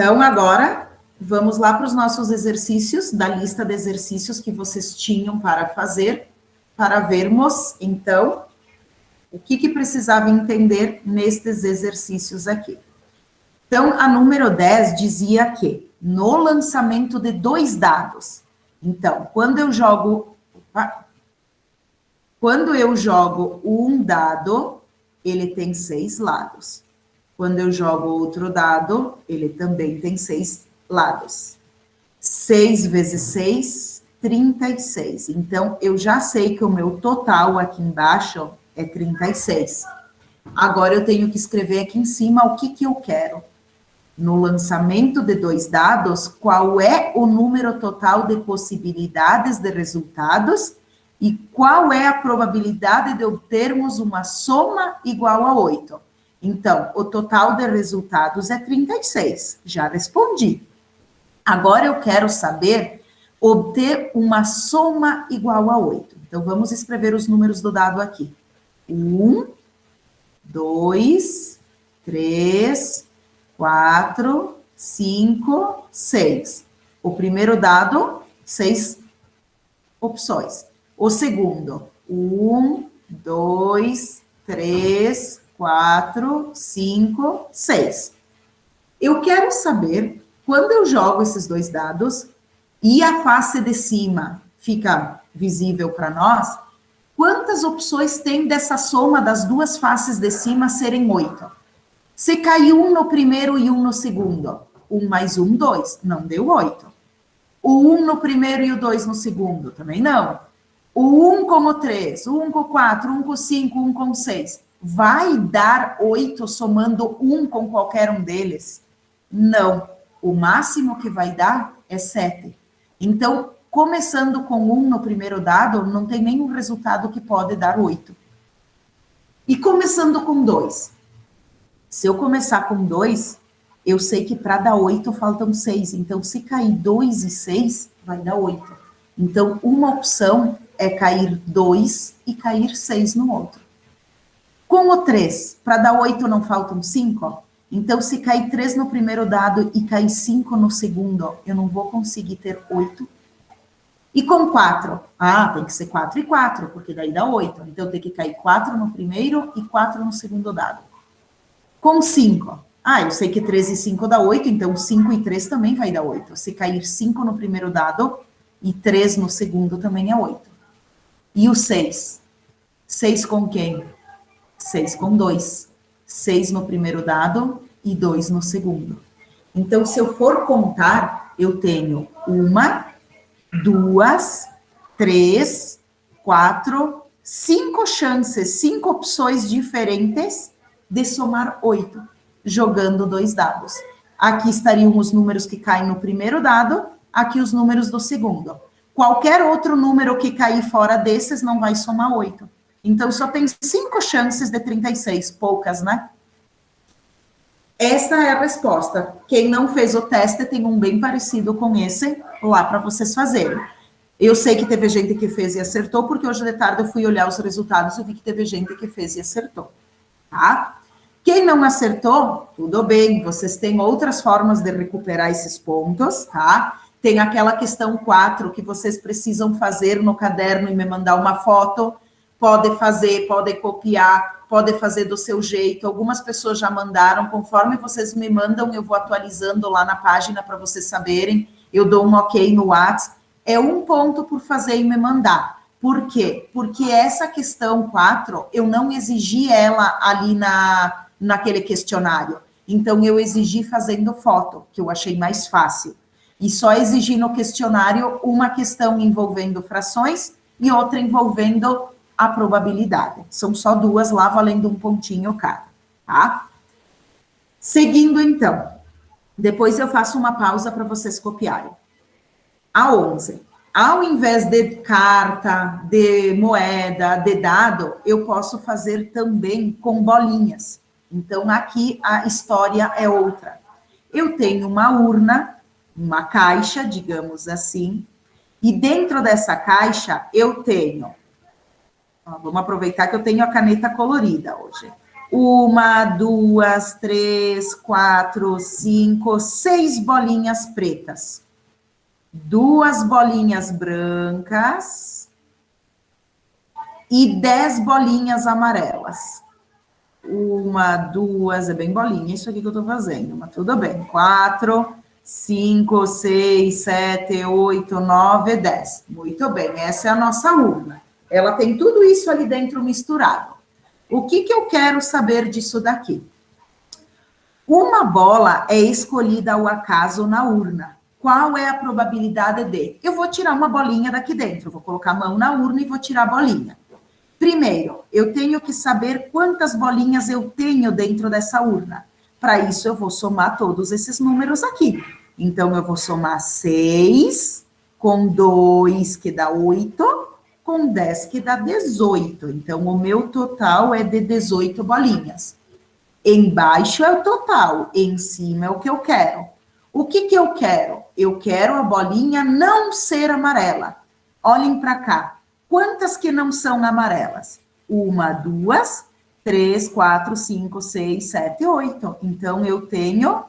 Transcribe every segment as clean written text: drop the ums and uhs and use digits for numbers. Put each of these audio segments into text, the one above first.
Então, agora, vamos lá para os nossos exercícios, da lista de exercícios que vocês tinham para fazer, para vermos, então, o que precisava entender nestes exercícios aqui. Então, a número 10 dizia que, no lançamento de 2 dados, então, quando eu jogo um dado, ele tem 6 lados. Quando eu jogo outro dado, ele também tem 6 lados. 6 vezes 6, 36. Então, eu já sei que o meu total aqui embaixo é 36. Agora, eu tenho que escrever aqui em cima o que eu quero. No lançamento de 2 dados, qual é o número total de possibilidades de resultados e qual é a probabilidade de obtermos uma soma igual a 8. Então, o total de resultados é 36. Já respondi. Agora eu quero saber obter uma soma igual a 8. Então, vamos escrever os números do dado aqui. 1, 2, 3, 4, 5, 6. O primeiro dado, 6 opções. O segundo, 1, 2, 3, 4, 5, 6. Eu quero saber, quando eu jogo esses 2 dados, e a face de cima fica visível para nós, quantas opções tem dessa soma das 2 faces de cima serem 8? Se cai 1 no primeiro e 1 no segundo, 1 mais 1, 2, não deu 8. O 1 no primeiro e o 2 no segundo, também não. O 1 com o 3, 1 com o 4, 1 com o 5, 1 com o 6, vai dar 8 somando 1 com qualquer um deles? Não. O máximo que vai dar é 7. Então, começando com 1 no primeiro dado, não tem nenhum resultado que pode dar 8. E começando com 2? Se eu começar com 2, eu sei que para dar 8 faltam 6. Então, se cair 2 e 6, vai dar 8. Então, uma opção é cair 2 e cair 6 no outro. Com o 3, para dar 8 não faltam 5? Então, se cair 3 no primeiro dado e cair 5 no segundo, eu não vou conseguir ter 8. E com 4? Tem que ser 4 e 4, porque daí dá 8. Então, tem que cair 4 no primeiro e 4 no segundo dado. Com 5, eu sei que 3 e 5 dá 8, então 5 e 3 também vai dar 8. Se cair 5 no primeiro dado e 3 no segundo também é 8. E o 6? 6 com quem? 6 com 2. 6 no primeiro dado e 2 no segundo. Então, se eu for contar, eu tenho 1, 2, 3, 4, 5 chances, 5 opções diferentes de somar 8, jogando 2 dados. Aqui estariam os números que caem no primeiro dado, aqui os números do segundo. Qualquer outro número que cair fora desses não vai somar 8. Então, só tem 5 chances de 36, poucas, né? Essa é a resposta. Quem não fez o teste tem um bem parecido com esse lá para vocês fazerem. Eu sei que teve gente que fez e acertou, porque hoje de tarde eu fui olhar os resultados e vi que teve gente que fez e acertou, tá? Quem não acertou, tudo bem, vocês têm outras formas de recuperar esses pontos, tá? Tem aquela questão 4 que vocês precisam fazer no caderno e me mandar uma foto. Pode fazer, pode copiar, pode fazer do seu jeito. Algumas pessoas já mandaram, conforme vocês me mandam, eu vou atualizando lá na página para vocês saberem. Eu dou um ok no WhatsApp. É um ponto por fazer e me mandar. Por quê? Porque essa questão 4, eu não exigi ela ali naquele questionário. Então, eu exigi fazendo foto, que eu achei mais fácil. E só exigi no questionário uma questão envolvendo frações e outra envolvendo a probabilidade. São só 2 lá, valendo um pontinho cada, tá? Seguindo, então. Depois eu faço uma pausa para vocês copiarem. A 11. Ao invés de carta, de moeda, de dado, eu posso fazer também com bolinhas. Então, aqui a história é outra. Eu tenho uma urna, uma caixa, digamos assim, e dentro dessa caixa eu tenho... Vamos aproveitar que eu tenho a caneta colorida hoje. 1, 2, 3, 4, 5, 6 bolinhas pretas. 2 bolinhas brancas e 10 bolinhas amarelas. 1, 2, é bem bolinha isso aqui que eu tô fazendo, mas tudo bem. 4, 5, 6, 7, 8, 9, 10. Muito bem, essa é a nossa urna. Ela tem tudo isso ali dentro misturado. O que eu quero saber disso daqui? Uma bola é escolhida ao acaso na urna. Qual é a probabilidade de? Eu vou tirar uma bolinha daqui dentro, vou colocar a mão na urna e vou tirar a bolinha. Primeiro, eu tenho que saber quantas bolinhas eu tenho dentro dessa urna. Para isso, eu vou somar todos esses números aqui. Então, eu vou somar 6 com 2, que dá 8, com 10, que dá 18. Então, o meu total é de 18 bolinhas. Embaixo é o total, em cima é o que eu quero. O que eu quero? Eu quero a bolinha não ser amarela. Olhem para cá. Quantas que não são amarelas? 1, 2, 3, 4, 5, 6, 7, 8. Então, eu tenho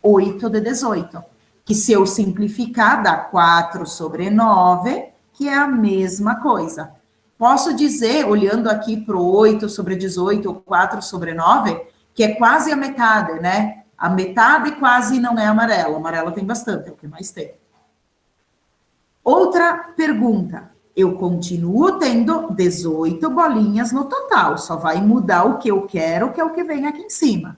8 de 18. Que se eu simplificar, dá 4 sobre 9, que é a mesma coisa. Posso dizer, olhando aqui para o 8 sobre 18, ou 4 sobre 9, que é quase a metade, né? A metade quase não é amarela. Amarela tem bastante, é o que mais tem. Outra pergunta. Eu continuo tendo 18 bolinhas no total, só vai mudar o que eu quero, que é o que vem aqui em cima.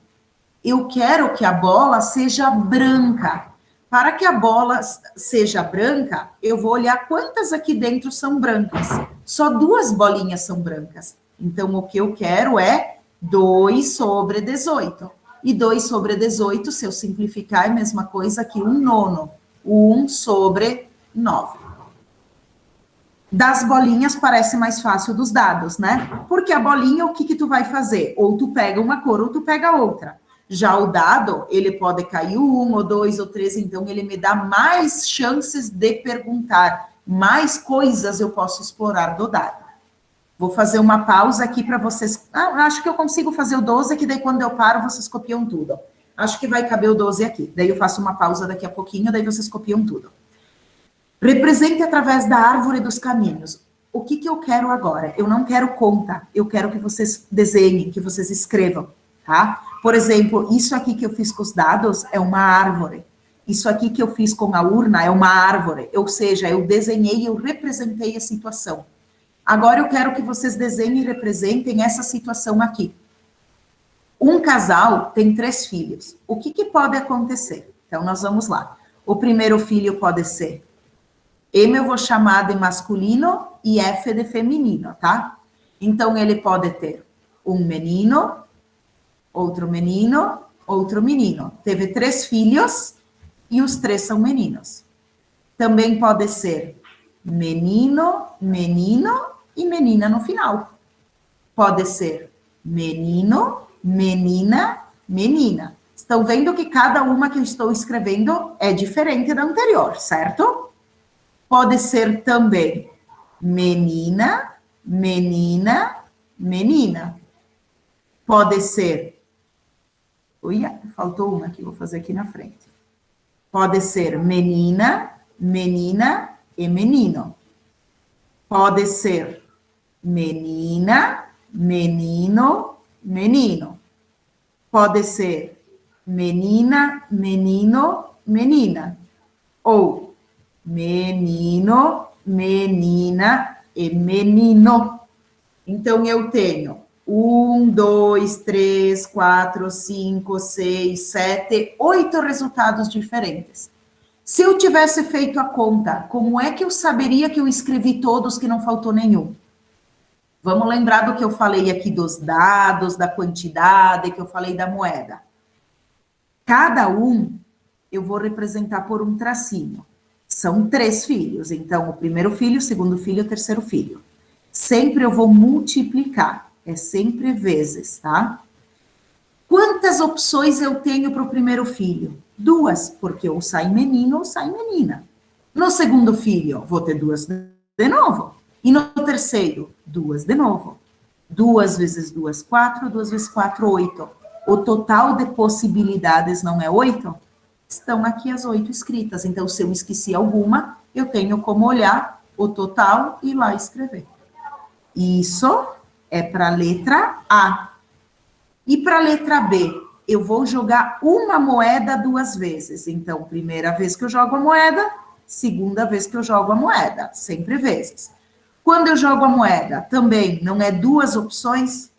Eu quero que a bola seja branca. Para que a bola seja branca, eu vou olhar quantas aqui dentro são brancas. Só 2 bolinhas são brancas. Então, o que eu quero é 2 sobre 18. E 2 sobre 18, se eu simplificar, é a mesma coisa que 1/9. 1 sobre 9. Das bolinhas parece mais fácil dos dados, né? Porque a bolinha, o que tu vai fazer? Ou tu pega uma cor ou tu pega outra. Já o dado, ele pode cair 1, ou 2, ou 3, então ele me dá mais chances de perguntar, mais coisas eu posso explorar do dado. Vou fazer uma pausa aqui para vocês. Acho que eu consigo fazer o 12, que daí quando eu paro, vocês copiam tudo. Acho que vai caber o 12 aqui. Daí eu faço uma pausa daqui a pouquinho, daí vocês copiam tudo. Represente através da árvore dos caminhos. O que eu quero agora? Eu não quero conta, eu quero que vocês desenhem, que vocês escrevam, tá? Por exemplo, isso aqui que eu fiz com os dados é uma árvore. Isso aqui que eu fiz com a urna é uma árvore. Ou seja, eu desenhei, eu representei a situação. Agora eu quero que vocês desenhem e representem essa situação aqui. Um casal tem 3 filhos. O que pode acontecer? Então, nós vamos lá. O primeiro filho pode ser M eu vou chamar de masculino e F de feminino, tá? Então, ele pode ter um menino, outro menino, outro menino. Teve 3 filhos e os 3 são meninos. Também pode ser menino, menino e menina no final. Pode ser menino, menina, menina. Estão vendo que cada uma que eu estou escrevendo é diferente da anterior, certo? Pode ser também menina, menina, menina. Pode ser... Uia, faltou uma que eu vou fazer aqui na frente. Pode ser menina, menina e menino. Pode ser menina, menino, menino. Pode ser menina, menino, menina. Ou menino, menina e menino. Então, eu tenho 1, 2, 3, 4, 5, 6, 7, 8 resultados diferentes. Se eu tivesse feito a conta, como é que eu saberia que eu escrevi todos, que não faltou nenhum? Vamos lembrar do que eu falei aqui dos dados, da quantidade, que eu falei da moeda. Cada um eu vou representar por um tracinho. São 3 filhos, então o primeiro filho, o segundo filho, o terceiro filho. Sempre eu vou multiplicar, é sempre vezes, tá? Quantas opções eu tenho para o primeiro filho? 2, porque ou sai menino ou sai menina. No segundo filho, vou ter 2 de novo. E no terceiro, 2 de novo. 2 vezes 2, 4, 2 vezes 4, 8. O total de possibilidades não é 8? Estão aqui as 8 escritas. Então, se eu esqueci alguma, eu tenho como olhar o total e ir lá escrever. Isso é para a letra A. E para a letra B, eu vou jogar uma moeda 2 vezes. Então, primeira vez que eu jogo a moeda, segunda vez que eu jogo a moeda, sempre vezes. Quando eu jogo a moeda, também não é 2 opções?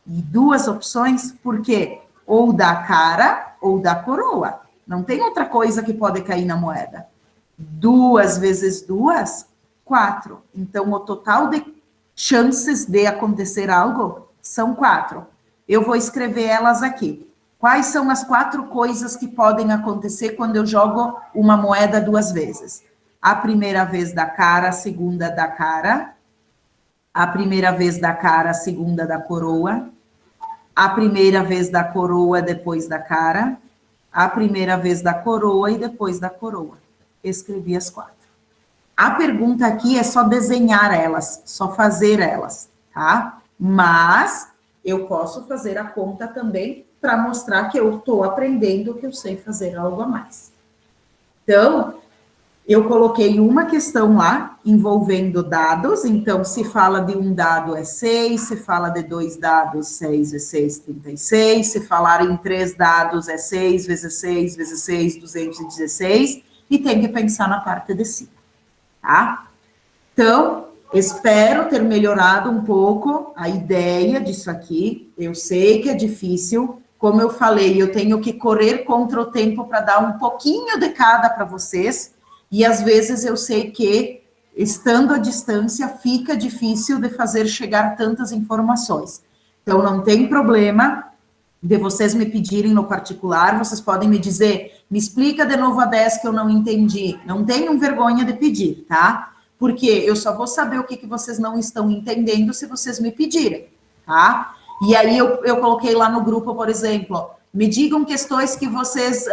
E 2 opções, porque ou da cara ou da coroa. Não tem outra coisa que pode cair na moeda. 2 vezes 2, 4. Então, o total de chances de acontecer algo são 4. Eu vou escrever elas aqui. Quais são as 4 coisas que podem acontecer quando eu jogo uma moeda 2 vezes? A primeira vez da cara, a segunda da cara. A primeira vez da cara, a segunda da coroa. A primeira vez da coroa, depois da cara. A primeira vez da coroa e depois da coroa. Escrevi as 4. A pergunta aqui é só desenhar elas, só fazer elas, tá? Mas eu posso fazer a conta também para mostrar que eu estou aprendendo, que eu sei fazer algo a mais. Então, eu coloquei uma questão lá envolvendo dados. Então, se fala de um dado é 6, se fala de 2 dados, 6 vezes 6, 36. Se falar em 3 dados é 6 vezes 6 vezes 6, 216. E tem que pensar na parte de cima, tá? Então, espero ter melhorado um pouco a ideia disso aqui. Eu sei que é difícil. Como eu falei, eu tenho que correr contra o tempo para dar um pouquinho de cada para vocês. E às vezes eu sei que, estando à distância, fica difícil de fazer chegar tantas informações. Então, não tem problema de vocês me pedirem no particular, vocês podem me dizer, me explica de novo a 10 que eu não entendi. Não tenham vergonha de pedir, tá? Porque eu só vou saber o que vocês não estão entendendo se vocês me pedirem, tá? E aí eu coloquei lá no grupo, por exemplo, me digam questões que vocês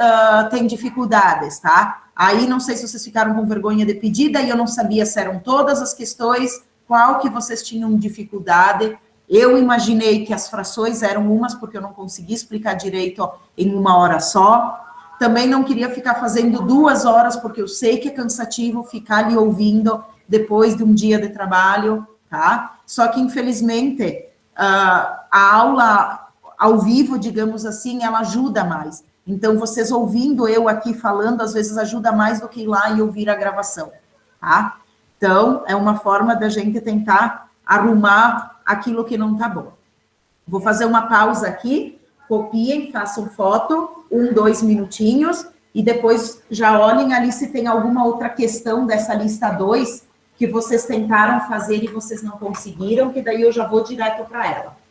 têm dificuldades, tá? Aí não sei se vocês ficaram com vergonha de pedir, daí eu não sabia se eram todas as questões, qual que vocês tinham dificuldade. Eu imaginei que as frações eram umas, porque eu não consegui explicar direito em 1 hora só. Também não queria ficar fazendo 2 horas, porque eu sei que é cansativo ficar ali ouvindo depois de um dia de trabalho, tá? Só que, infelizmente, a aula ao vivo, digamos assim, ela ajuda mais. Então, vocês ouvindo eu aqui falando, às vezes ajuda mais do que ir lá e ouvir a gravação, tá? Então, é uma forma da gente tentar arrumar aquilo que não está bom. Vou fazer uma pausa aqui, copiem, façam foto, 1, 2 minutinhos, e depois já olhem ali se tem alguma outra questão dessa lista 2 que vocês tentaram fazer e vocês não conseguiram, que daí eu já vou direto para ela.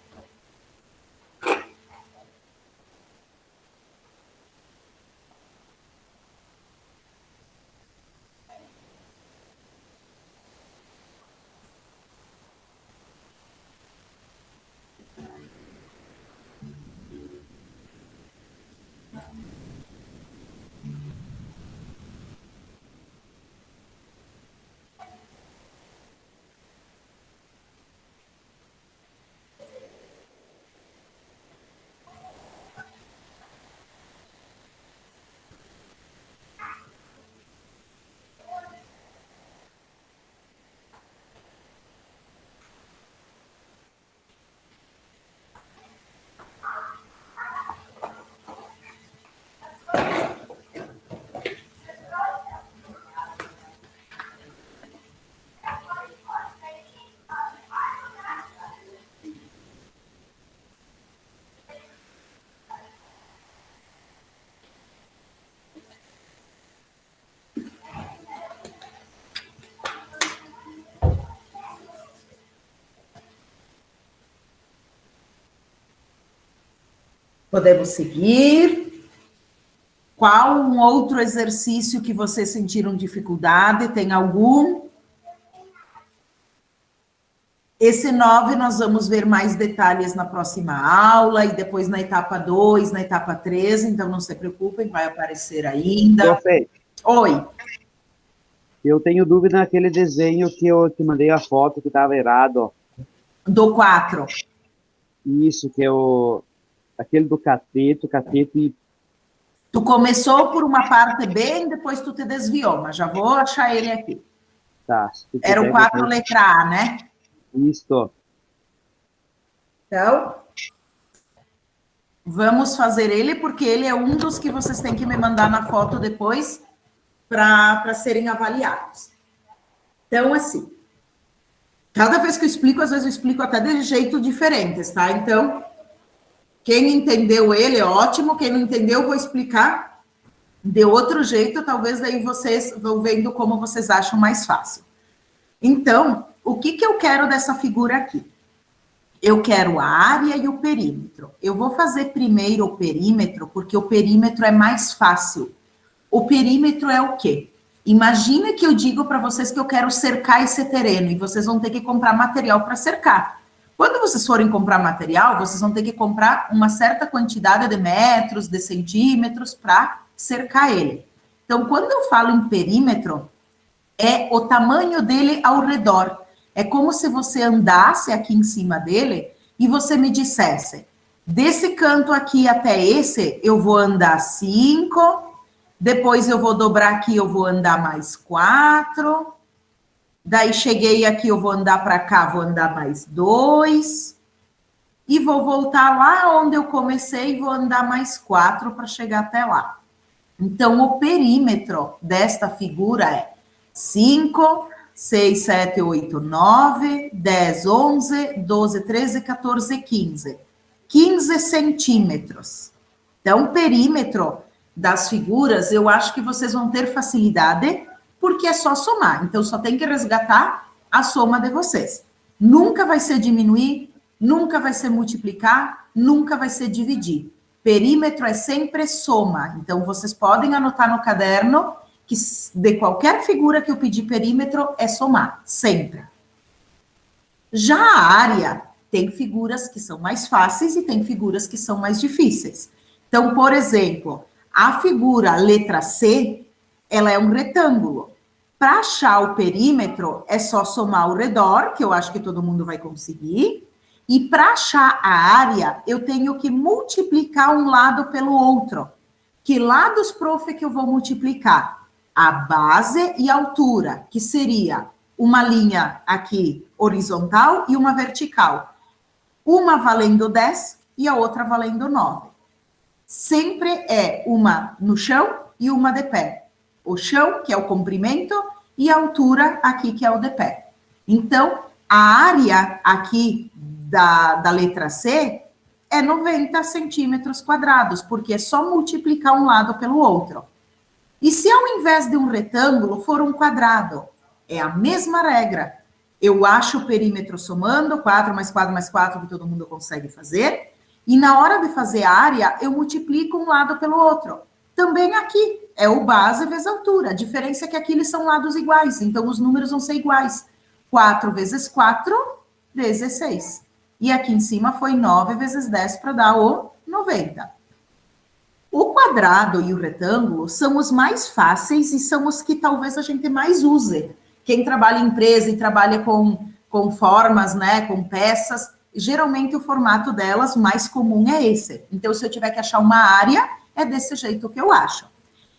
Podemos seguir. Qual um outro exercício que vocês sentiram dificuldade? Tem algum? Esse 9 nós vamos ver mais detalhes na próxima aula, e depois na etapa 2, na etapa 3, então não se preocupem, vai aparecer ainda. Profe, Oi. eu tenho dúvida naquele desenho que eu te mandei a foto que estava errado. Do 4. Isso, que é aquele do cateto e... Tu começou por uma parte bem, depois tu te desviou, mas já vou achar ele aqui. Tá, se tu Era o quiser, 4 letra A, né? Isso. Então, vamos fazer ele, porque ele é um dos que vocês têm que me mandar na foto depois para serem avaliados. Então, assim, cada vez que eu explico, às vezes eu explico até de jeito diferentes, tá? Então, quem entendeu ele é ótimo, quem não entendeu, eu vou explicar de outro jeito, talvez daí vocês vão vendo como vocês acham mais fácil. Então, o que eu quero dessa figura aqui? Eu quero a área e o perímetro. Eu vou fazer primeiro o perímetro, porque o perímetro é mais fácil. O perímetro é o quê? Imagina que eu digo para vocês que eu quero cercar esse terreno e vocês vão ter que comprar material para cercar. Quando vocês forem comprar material, vocês vão ter que comprar uma certa quantidade de metros, de centímetros para cercar ele. Então, quando eu falo em perímetro, é o tamanho dele ao redor. É como se você andasse aqui em cima dele e você me dissesse, desse canto aqui até esse, eu vou andar 5, depois eu vou dobrar aqui, eu vou andar mais 4, daí cheguei aqui, eu vou andar para cá, vou andar mais 2, e vou voltar lá onde eu comecei e vou andar mais 4 para chegar até lá. Então, o perímetro desta figura é 5, 6, 7, 8, 9, 10, 11, 12, 13, 14, 15. 15 centímetros. Então, o perímetro das figuras, eu acho que vocês vão ter facilidade, porque é só somar. Então, só tem que resgatar a soma de vocês. Nunca vai ser diminuir, nunca vai ser multiplicar, nunca vai ser dividir. Perímetro é sempre soma. Então, vocês podem anotar no caderno que de qualquer figura que eu pedir perímetro é somar, sempre. Já a área tem figuras que são mais fáceis e tem figuras que são mais difíceis. Então, por exemplo, a figura letra C, ela é um retângulo. Para achar o perímetro, é só somar o redor, que eu acho que todo mundo vai conseguir. E para achar a área, eu tenho que multiplicar um lado pelo outro. Que lados, prof, que eu vou multiplicar? A base e a altura, que seria uma linha aqui horizontal e uma vertical. Uma valendo 10 e a outra valendo 9. Sempre é uma no chão e uma de pé. O chão, que é o comprimento, e a altura aqui, que é o de pé. Então, a área aqui da letra C é 90 centímetros quadrados, porque é só multiplicar um lado pelo outro. E se ao invés de um retângulo for um quadrado? É a mesma regra. Eu acho o perímetro somando, 4 mais 4 mais 4, que todo mundo consegue fazer, e na hora de fazer a área, eu multiplico um lado pelo outro. Também aqui, é o base vezes a altura. A diferença é que aqui eles são lados iguais, então os números vão ser iguais. 4 vezes 4, 16. E aqui em cima foi 9 vezes 10 para dar o 90. O quadrado e o retângulo são os mais fáceis e são os que talvez a gente mais use. Quem trabalha em empresa e trabalha com formas, né, com peças, geralmente o formato delas mais comum é esse. Então, se eu tiver que achar uma área, é desse jeito que eu acho.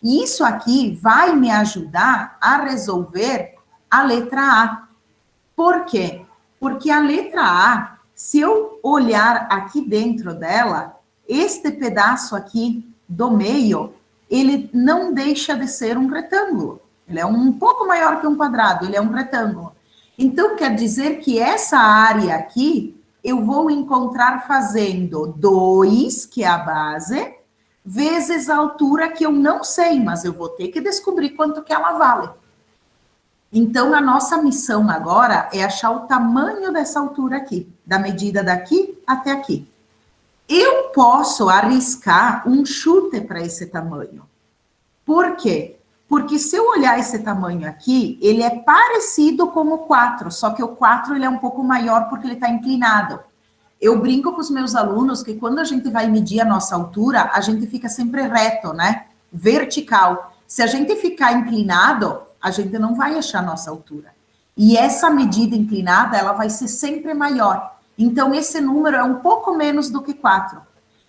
E isso aqui vai me ajudar a resolver a letra A. Por quê? Porque a letra A, se eu olhar aqui dentro dela, este pedaço aqui do meio, ele não deixa de ser um retângulo. Ele é um pouco maior que um quadrado, ele é um retângulo. Então, quer dizer que essa área aqui, eu vou encontrar fazendo 2, que é a base, vezes a altura que eu não sei, mas eu vou ter que descobrir quanto que ela vale. Então, a nossa missão agora é achar o tamanho dessa altura aqui, da medida daqui até aqui. Eu posso arriscar um chute para esse tamanho. Por quê? Porque se eu olhar esse tamanho aqui, ele é parecido com o 4, só que o 4 ele é um pouco maior porque ele está inclinado. Eu brinco com os meus alunos que quando a gente vai medir a nossa altura, a gente fica sempre reto, né? Vertical. Se a gente ficar inclinado, a gente não vai achar a nossa altura. E essa medida inclinada, ela vai ser sempre maior. Então, esse número é um pouco menos do que 4.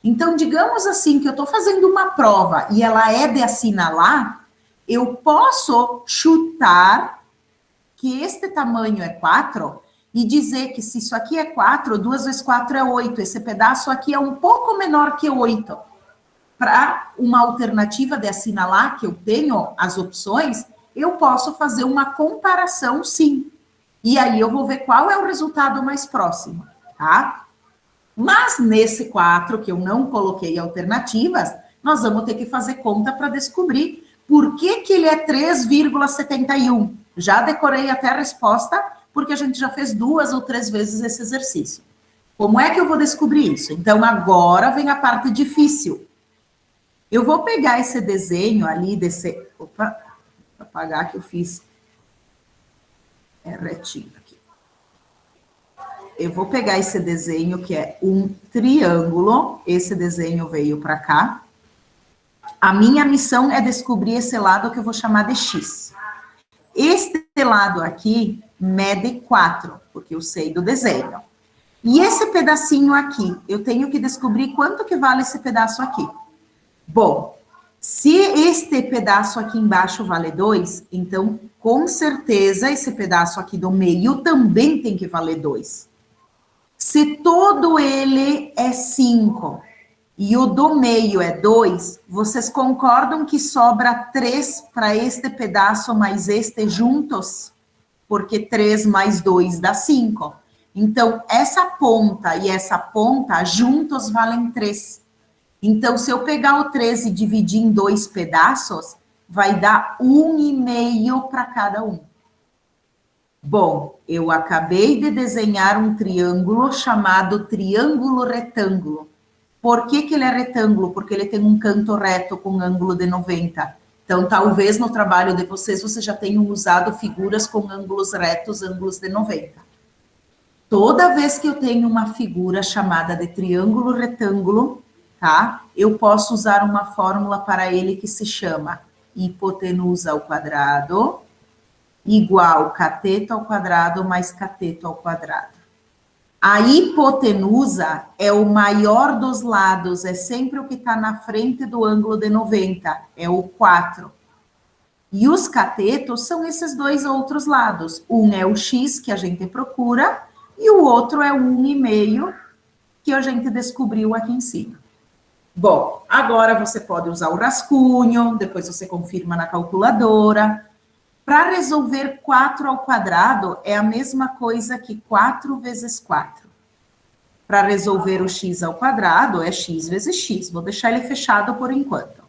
Então, digamos assim, que eu estou fazendo uma prova e ela é de assinalar, eu posso chutar que este tamanho é 4 e dizer que se isso aqui é 4, 2 vezes 4 é 8. Esse pedaço aqui é um pouco menor que 8. Para uma alternativa de assinalar, que eu tenho as opções, eu posso fazer uma comparação, sim. E aí eu vou ver qual é o resultado mais próximo, tá? Mas nesse 4, que eu não coloquei alternativas, nós vamos ter que fazer conta para descobrir por que ele é 3,71. Já decorei até a resposta, porque a gente já fez 2 ou 3 vezes esse exercício. Como é que eu vou descobrir isso? Então, agora vem a parte difícil. Eu vou pegar esse desenho ali desse... Opa, vou apagar que eu fiz... É retinho aqui. Eu vou pegar esse desenho que é um triângulo. Esse desenho veio para cá. A minha missão é descobrir esse lado que eu vou chamar de X. Este lado aqui mede 4, porque eu sei do desenho. E esse pedacinho aqui, eu tenho que descobrir quanto que vale esse pedaço aqui. Bom, se este pedaço aqui embaixo vale 2, então, com certeza, esse pedaço aqui do meio também tem que valer 2. Se todo ele é 5 e o do meio é 2, vocês concordam que sobra 3 para este pedaço mais este juntos? Porque 3 mais 2 dá 5. Então, essa ponta e essa ponta juntos valem 3. Então, se eu pegar o 13 e dividir em 2 pedaços, vai dar 1,5 para cada um. Bom, eu acabei de desenhar um triângulo chamado triângulo retângulo. Por que ele é retângulo? Porque ele tem um canto reto com ângulo de 90. Então, talvez no trabalho de vocês já tenham usado figuras com ângulos retos, ângulos de 90. Toda vez que eu tenho uma figura chamada de triângulo retângulo, tá? Eu posso usar uma fórmula para ele que se chama hipotenusa ao quadrado igual cateto ao quadrado mais cateto ao quadrado. A hipotenusa é o maior dos lados, é sempre o que está na frente do ângulo de 90, é o 4. E os catetos são esses dois outros lados. Um é o x, que a gente procura, e o outro é o 1,5, que a gente descobriu aqui em cima. Bom, agora você pode usar o rascunho, depois você confirma na calculadora. Para resolver 4 ao quadrado, é a mesma coisa que 4 vezes 4. Para resolver o x ao quadrado, é x vezes x. Vou deixar ele fechado por enquanto.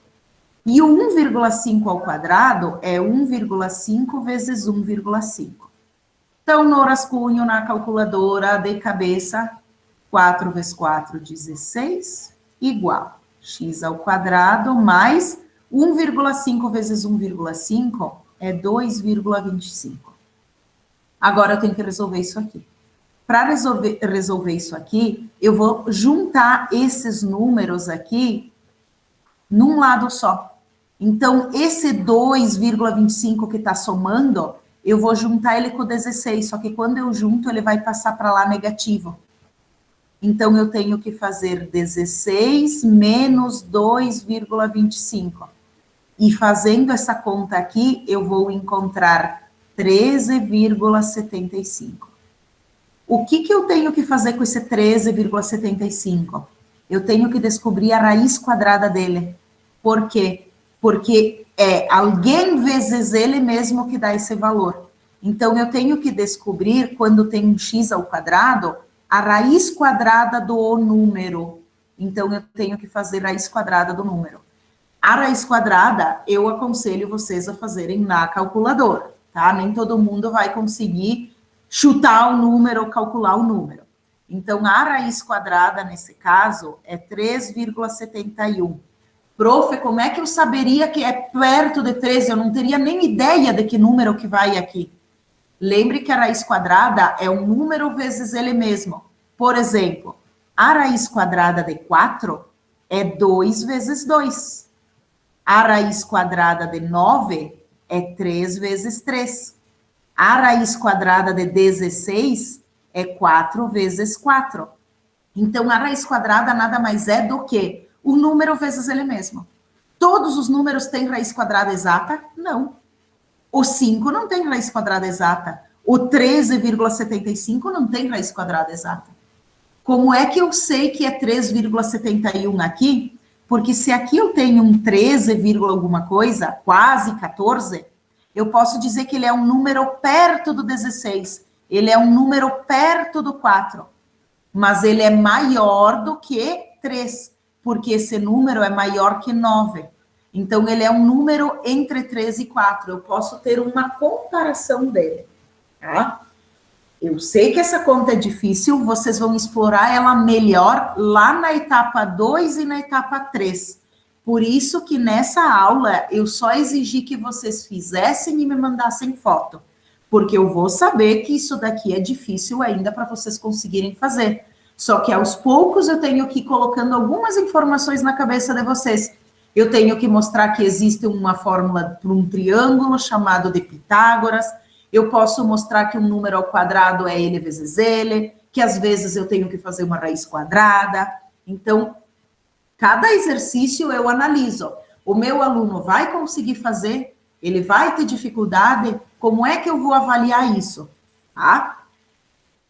E o 1,5 ao quadrado é 1,5 vezes 1,5. Então, no rascunho, na calculadora, de cabeça, 4 vezes 4, 16, igual x ao quadrado mais 1,5 vezes 1,5 é 2,25. Agora eu tenho que resolver isso aqui. Para resolver isso aqui, eu vou juntar esses números aqui num lado só. Então, esse 2,25 que está somando, eu vou juntar ele com 16, só que quando eu junto, ele vai passar para lá negativo. Então, eu tenho que fazer 16 menos 2,25. E fazendo essa conta aqui, eu vou encontrar 13,75. O que eu tenho que fazer com esse 13,75? Eu tenho que descobrir a raiz quadrada dele. Por quê? Porque é alguém vezes ele mesmo que dá esse valor. Então, eu tenho que descobrir, quando tem um x ao quadrado, a raiz quadrada do número. Então, eu tenho que fazer raiz quadrada do número. A raiz quadrada, eu aconselho vocês a fazerem na calculadora, tá? Nem todo mundo vai conseguir chutar o número ou calcular o número. Então, a raiz quadrada, nesse caso, é 3,71. Prof, como é que eu saberia que é perto de 13? Eu não teria nem ideia de que número que vai aqui. Lembre que a raiz quadrada é um número vezes ele mesmo. Por exemplo, a raiz quadrada de 4 é 2 vezes 2. A raiz quadrada de 9 é 3 vezes 3. A raiz quadrada de 16 é 4 vezes 4. Então, a raiz quadrada nada mais é do que o número vezes ele mesmo. Todos os números têm raiz quadrada exata? Não. O 5 não tem raiz quadrada exata. O 13,75 não tem raiz quadrada exata. Como é que eu sei que é 3,71 aqui? Porque se aqui eu tenho um 13, alguma coisa, quase 14, eu posso dizer que ele é um número perto do 16. Ele é um número perto do 4. Mas ele é maior do que 3, porque esse número é maior que 9. Então, ele é um número entre 3 e 4. Eu posso ter uma comparação dele, tá? Eu sei que essa conta é difícil, vocês vão explorar ela melhor lá na etapa 2 e na etapa 3. Por isso que nessa aula eu só exigi que vocês fizessem e me mandassem foto, porque eu vou saber que isso daqui é difícil ainda para vocês conseguirem fazer. Só que aos poucos eu tenho que ir colocando algumas informações na cabeça de vocês. Eu tenho que mostrar que existe uma fórmula para um triângulo chamado de Pitágoras. Eu posso mostrar que um número ao quadrado é ele vezes ele, que às vezes eu tenho que fazer uma raiz quadrada. Então, cada exercício eu analiso. O meu aluno vai conseguir fazer? Ele vai ter dificuldade? Como é que eu vou avaliar isso? Tá?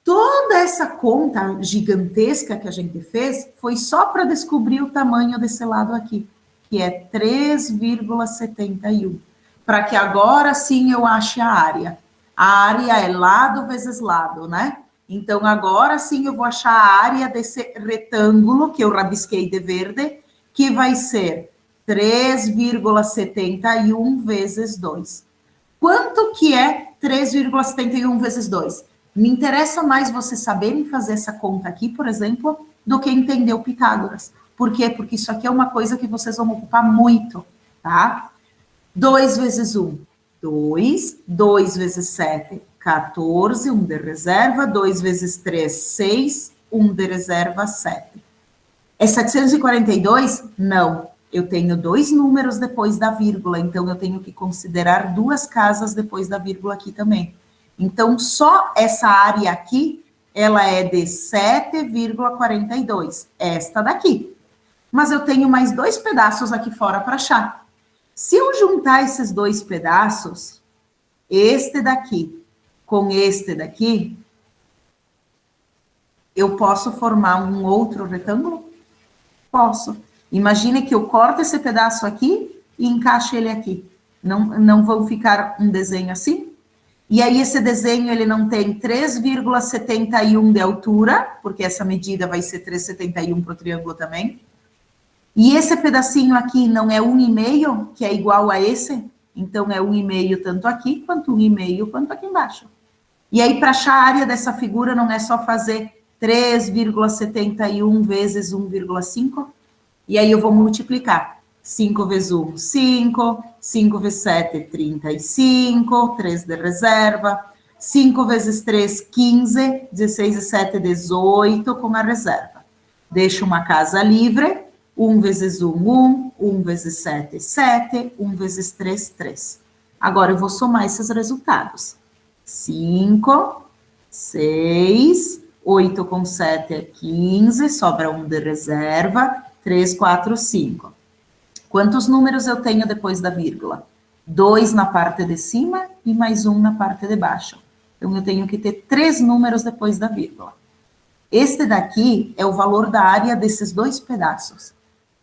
Toda essa conta gigantesca que a gente fez foi só para descobrir o tamanho desse lado aqui, que é 3,71. Para que agora sim eu ache a área. A área é lado vezes lado, né? Então, agora sim eu vou achar a área desse retângulo que eu rabisquei de verde, que vai ser 3,71 vezes 2. Quanto que é 3,71 vezes 2? Me interessa mais vocês saberem fazer essa conta aqui, por exemplo, do que entender o Pitágoras. Por quê? Porque isso aqui é uma coisa que vocês vão ocupar muito, tá? 2 vezes 1, 2. 2 vezes 7, 14. 1 de reserva. 2 vezes 3, 6. 1 de reserva, 7. É 742? Não. Eu tenho 2 números depois da vírgula, então eu tenho que considerar 2 casas depois da vírgula aqui também. Então, só essa área aqui, ela é de 7,42. Esta daqui. Mas eu tenho mais 2 pedaços aqui fora para achar. Se eu juntar esses 2 pedaços, este daqui com este daqui, eu posso formar um outro retângulo? Posso. Imagine que eu corto esse pedaço aqui e encaixo ele aqui. Não vão ficar um desenho assim? E aí esse desenho ele não tem 3,71 de altura, porque essa medida vai ser 3,71 para o triângulo também. E esse pedacinho aqui não é 1,5, que é igual a esse? Então, é 1,5 tanto aqui, quanto 1,5 quanto aqui embaixo. E aí, para achar a área dessa figura, não é só fazer 3,71 vezes 1,5? E aí, eu vou multiplicar. 5 vezes 1, 5. 5 vezes 7, 35. 3 de reserva. 5 vezes 3, 15. 16 e 7, 18 com a reserva. Deixo uma casa livre. 1 vezes 1, 1. 1 vezes 7, 7. 1 vezes 3, 3. Agora, eu vou somar esses resultados. 5, 6, 8 com 7 é 15, sobra 1 de reserva, 3, 4, 5. Quantos números eu tenho depois da vírgula? 2 na parte de cima e mais 1 na parte de baixo. Então, eu tenho que ter 3 números depois da vírgula. Este daqui é o valor da área desses 2 pedaços.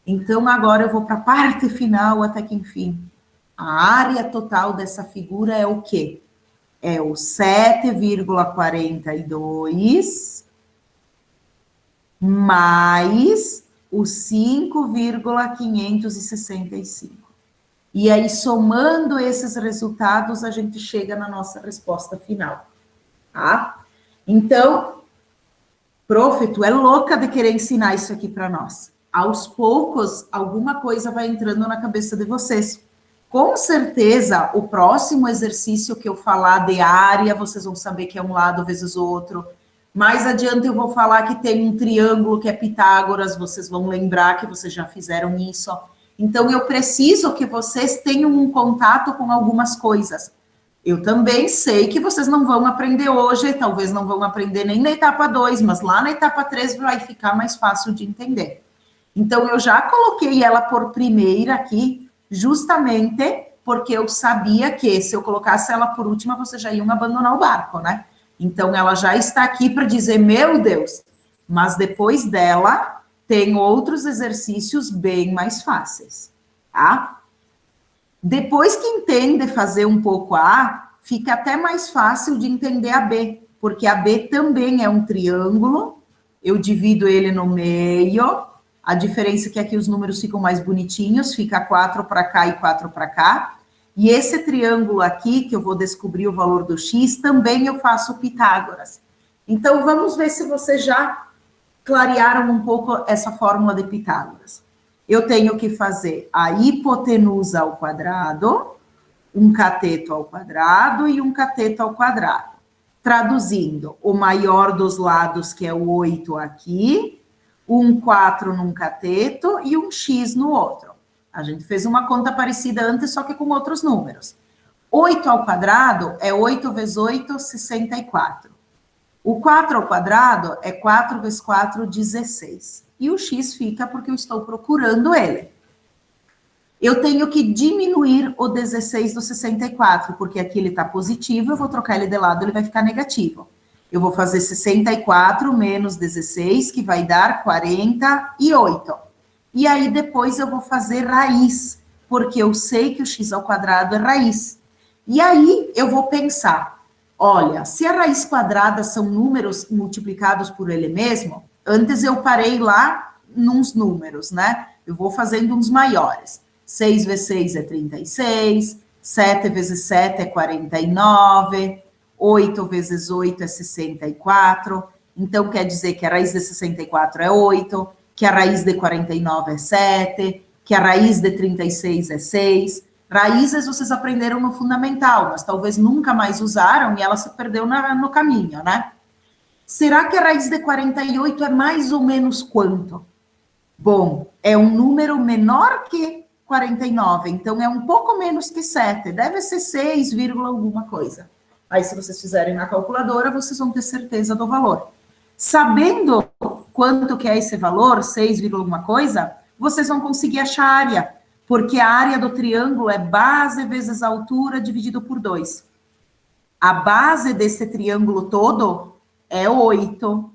Então, agora eu vou para a parte final até que, enfim, a área total dessa figura é o quê? É o 7,42 mais o 5,565. E aí, somando esses resultados, a gente chega na nossa resposta final, tá? Então, prof, tu é louca de querer ensinar isso aqui para nós. Aos poucos, alguma coisa vai entrando na cabeça de vocês. Com certeza, o próximo exercício que eu falar de área, vocês vão saber que é um lado vezes o outro. Mais adiante eu vou falar que tem um triângulo que é Pitágoras, vocês vão lembrar que vocês já fizeram isso. Então, eu preciso que vocês tenham um contato com algumas coisas. Eu também sei que vocês não vão aprender hoje, talvez não vão aprender nem na etapa 2, mas lá na etapa 3 vai ficar mais fácil de entender. Então, eu já coloquei ela por primeira aqui, justamente porque eu sabia que se eu colocasse ela por última, vocês já iam abandonar o barco, né? Então, ela já está aqui para dizer, meu Deus, mas depois dela, tem outros exercícios bem mais fáceis, tá? Depois que entende fazer um pouco a A, fica até mais fácil de entender a B, porque a B também é um triângulo, eu divido ele no meio, a diferença é que aqui os números ficam mais bonitinhos, fica 4 para cá e 4 para cá, e esse triângulo aqui, que eu vou descobrir o valor do x, também eu faço Pitágoras. Então, vamos ver se vocês já clarearam um pouco essa fórmula de Pitágoras. Eu tenho que fazer a hipotenusa ao quadrado, um cateto ao quadrado e um cateto ao quadrado. Traduzindo, o maior dos lados, que é o 8 aqui, um 4 num cateto e um x no outro. A gente fez uma conta parecida antes, só que com outros números. 8 ao quadrado é 8 vezes 8, 64. O 4 ao quadrado é 4 vezes 4, 16. E o x fica porque eu estou procurando ele. Eu tenho que diminuir o 16 do 64, porque aqui ele está positivo, eu vou trocar ele de lado, ele vai ficar negativo. Eu vou fazer 64 menos 16, que vai dar 48. E aí depois eu vou fazer raiz, porque eu sei que o x ao quadrado é raiz. E aí eu vou pensar, olha, se a raiz quadrada são números multiplicados por ele mesmo, antes eu parei lá nos números, né? Eu vou fazendo uns maiores. 6 vezes 6 é 36, 7 vezes 7 é 49, 8 vezes 8 é 64. Então, quer dizer que a raiz de 64 é 8, que a raiz de 49 é 7, que a raiz de 36 é 6. Raízes vocês aprenderam no fundamental, mas talvez nunca mais usaram e ela se perdeu no caminho, né? Será que a raiz de 48 é mais ou menos quanto? Bom, é um número menor que 49, então é um pouco menos que 7, deve ser 6, alguma coisa. Aí, se vocês fizerem na calculadora, vocês vão ter certeza do valor. Sabendo quanto que é esse valor, 6, alguma coisa, vocês vão conseguir achar a área, porque a área do triângulo é base vezes altura dividido por 2. A base desse triângulo todo é 8.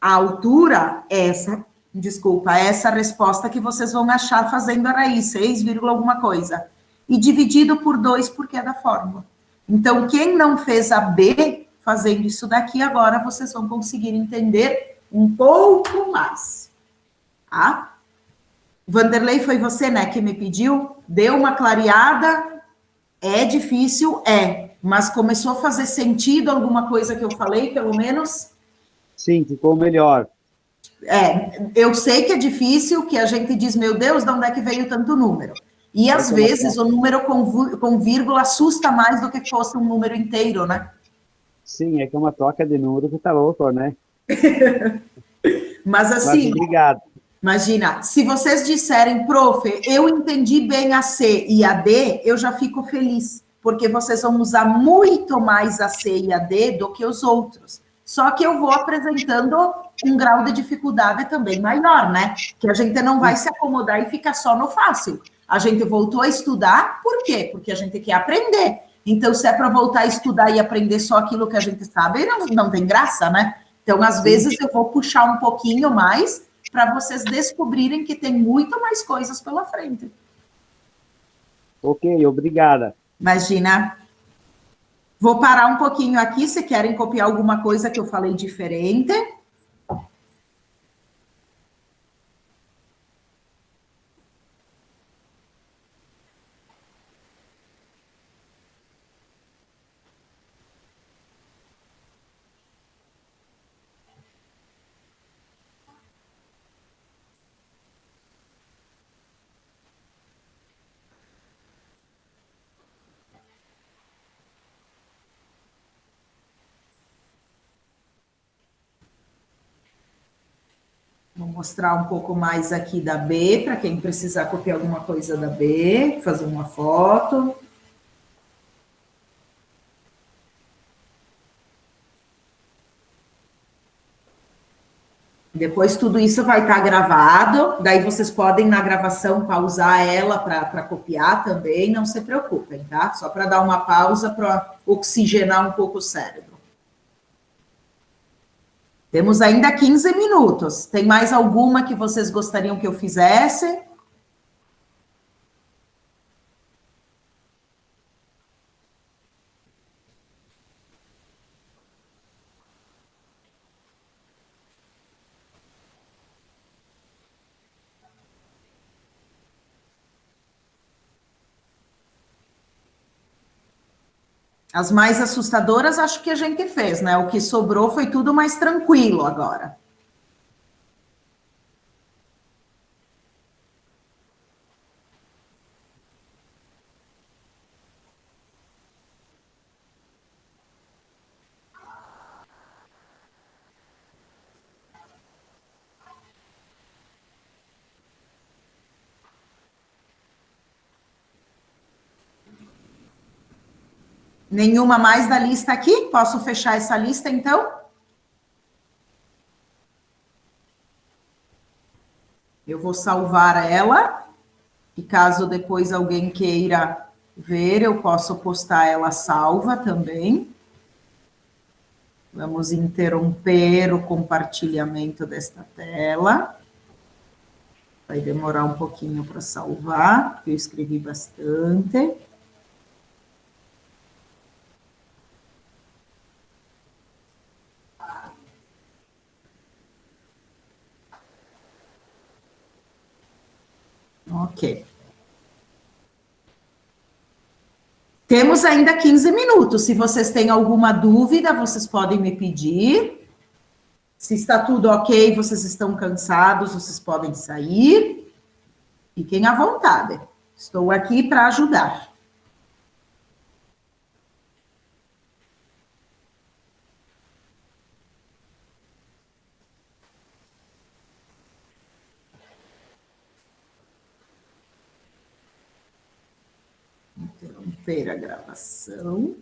A altura é essa resposta que vocês vão achar fazendo a raiz, 6, alguma coisa. E dividido por 2, porque é da fórmula. Então, quem não fez a B, fazendo isso daqui, agora vocês vão conseguir entender um pouco mais. Tá? Vanderlei, foi você, né, que me pediu? Deu uma clareada? É difícil? É. Mas começou a fazer sentido alguma coisa que eu falei, pelo menos? Sim, ficou melhor. Eu sei que é difícil, que a gente diz, meu Deus, de onde é que veio tanto número? E às vezes o número com vírgula assusta mais do que fosse um número inteiro, né? Sim, é que é uma troca de número que tá louco, né? Mas assim, obrigado. Imagina, se vocês disserem, prof, eu entendi bem a C e a D, eu já fico feliz, porque vocês vão usar muito mais a C e a D do que os outros. Só que eu vou apresentando um grau de dificuldade também maior, né? Que a gente não vai se acomodar e ficar só no fácil. A gente voltou a estudar, por quê? Porque a gente quer aprender. Então, se é para voltar a estudar e aprender só aquilo que a gente sabe, não tem graça, né? Então, às vezes, eu vou puxar um pouquinho mais para vocês descobrirem que tem muito mais coisas pela frente. Ok, obrigada. Imagina. Vou parar um pouquinho aqui, se querem copiar alguma coisa que eu falei diferente. Vou mostrar um pouco mais aqui da B, para quem precisar copiar alguma coisa da B, fazer uma foto. Depois tudo isso vai estar gravado, daí vocês podem na gravação pausar ela para copiar também, não se preocupem, tá? Só para dar uma pausa para oxigenar um pouco o cérebro. Temos ainda 15 minutos. Tem mais alguma que vocês gostariam que eu fizesse? As mais assustadoras, acho que a gente fez, né? O que sobrou foi tudo mais tranquilo agora. Nenhuma mais da lista aqui? Posso fechar essa lista, então? Eu vou salvar ela, e caso depois alguém queira ver, eu posso postar ela salva também. Vamos interromper o compartilhamento desta tela. Vai demorar um pouquinho para salvar, porque eu escrevi bastante. Ok. Temos ainda 15 minutos. Se vocês têm alguma dúvida, vocês podem me pedir. Se está tudo ok, vocês estão cansados, vocês podem sair. Fiquem à vontade. Estou aqui para ajudar. Interromper a gravação.